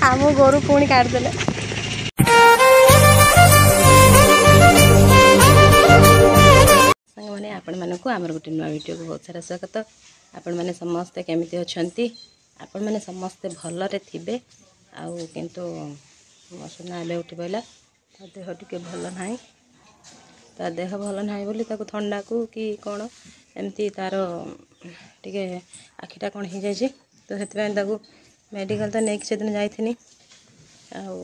आम गोरु पुणी काटदेले मैंने आपण मानक आमर गोटे नुआ वीडियो को बहुत सारा स्वागत। आपण मैंने समस्ते केमिति अछंती आपण मैंने समस्ते भलरे थिबे आउ किंतु मो सुना एबे उठी पइला ता देह टिके भल नाही ता देह भल नाही बोली ताको ठंडा को कि कोन एमती तार टिके आखिटा कोन हो जाय तो सेति ताको मेडिकल तो नहीं से दिन जाइथिनी आउ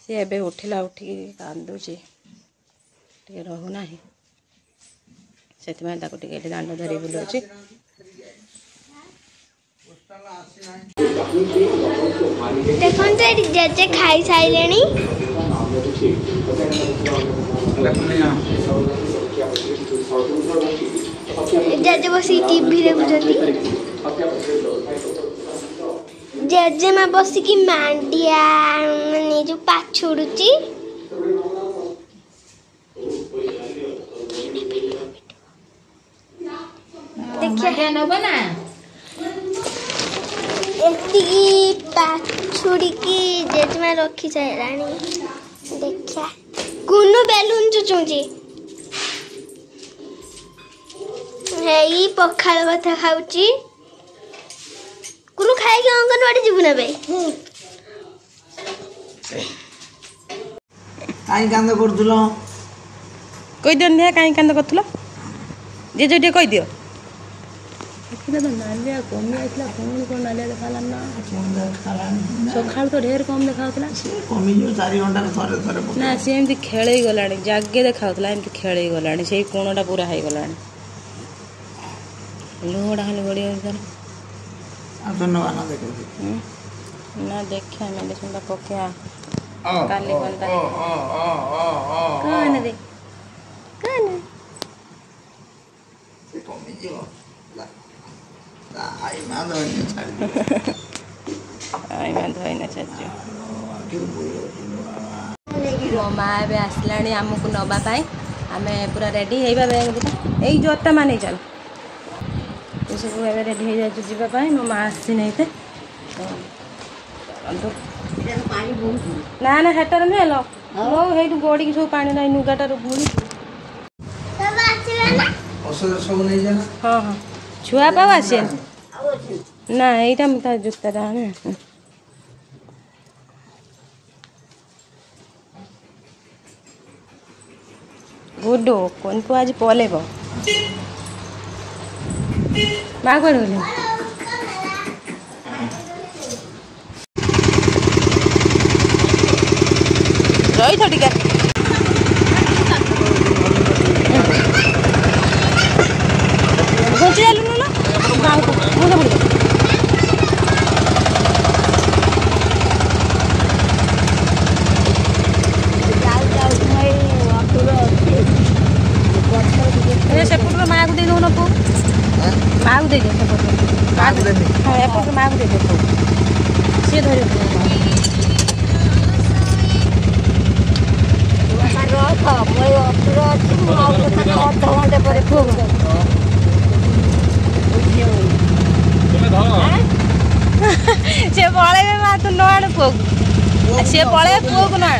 सी एबे उठिला उठी कांदुची टे रहूना से दांड धरी बुलाऊँ देखते जेजे खाई सारे जेजे बस टीवी देखुं जेजे माँ बसिकी मांडिया माने जो पाछुड़ुची पाछुड़ी की जेजमा रखी साराणी देखा कुनु बेलून चुचुची हेई पखाल भात खाऊची कुनु खाई के अंगनवाड़ी जीवु ना बे काई कांद करथुलो कहि दियो ने काई कांद करथुलो जे जे कहि दियो देखिला तो नालिया कमी आइला कोन नालिया देखाला ना सखाल तो ढेर कम देखाउतला कमी जो 4 घंटा थरे थरे ना से एमती खेलै गलाणी जागे देखाउतला एमती खेलै गलाणी सेही कोणटा पूरा हाई गलाणी लोड़ा हले बड़ी उधर आ तो नवाना देखो ना देखा मेडिसिन दा पकेया काली कोनटा कौन रे कौन से कमी जो आई मां धोने छाड़ी आई मां धोने छाड़ी मो माँ ए आसलाणी आमको नवा आम पूरा रेडी होगा बैंक दिखा यही जोता माने चल ये सब रेडी हो जाए जावाई मो माँ आसी नहीं ना ना हेटर नुहे लो मो गोड़ी की सब पानी ना नुगाटार भूली हाँ हाँ छुआ पाव आसे ना यहाँ जुता गुड्डू कौन को आज पलेब माँ कौन बोले रही थो टिका घुंची जालु ना गाँव को मुझे बोल सेपटर माँ को दे दो ना पो माँ को दे दे हाँ एपट माँ को दे दे सी धर से पलैबे माँ तू न आण पुओ सी पलैबे पुओ को न आण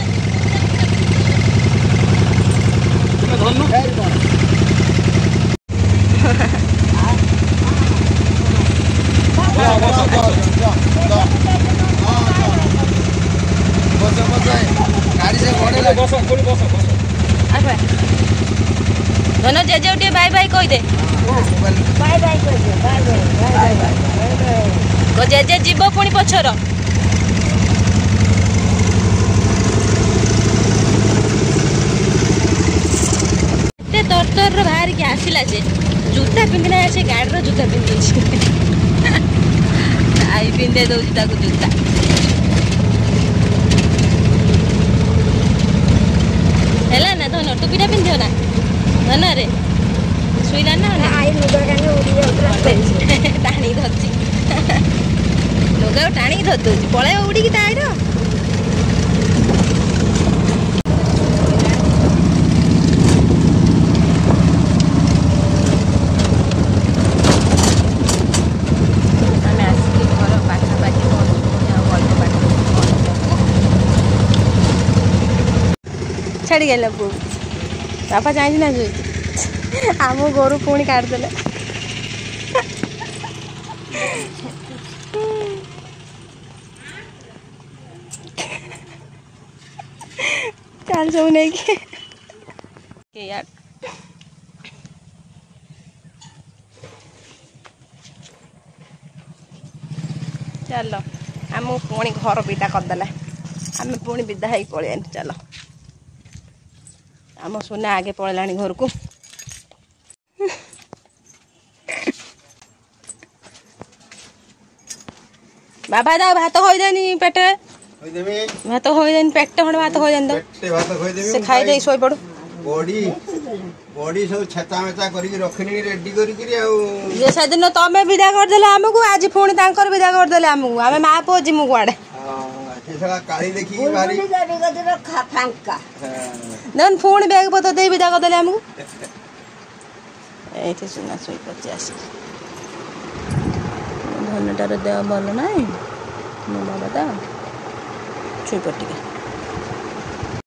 धन जेजे उठे बाय बाय कही दे बाय बाय कह दे बाय बाय बाय जेजे जीव पुणी पछर तर तर बाहर के आसला जे जूता पिंधना से गाड़ी जूता पिंधे आई पिंधे दौर ताको जूता है ना धन टोपीटा पिंधो ना धन रे शुला ना टाणी धरची लुगा टाणी धर दौर पलैब उड़ी तार छाड़ी गला पुओ बापा जाई ना जो आम गोरु पुणी काटदेले चल सब नहीं कि यार चलो आम पुणी घर विदा करदेला आम पुणी विदा हो पलि चलो आम सोना आगे पलैला घर को बाबा दाओ भात होदेनी पेटे भात होदेनी पेटे खंड भात होदेनी तो से खाई दे सोई पड़ो बॉडी बॉडी सब छेता मेता करके रखनी रेडी करके जे सेदिन तमे विदा करदेले हमकु आज पुणी तांकर विदा करदेले हमकु आमे मा पो जिमु कुआडे काली देखी भारी देन पुणी बैग पतो दे विदा करदेले हमकु एठी सुना सोई पचे आसी धनटार देह भल ना बाबा ता छुई पटिके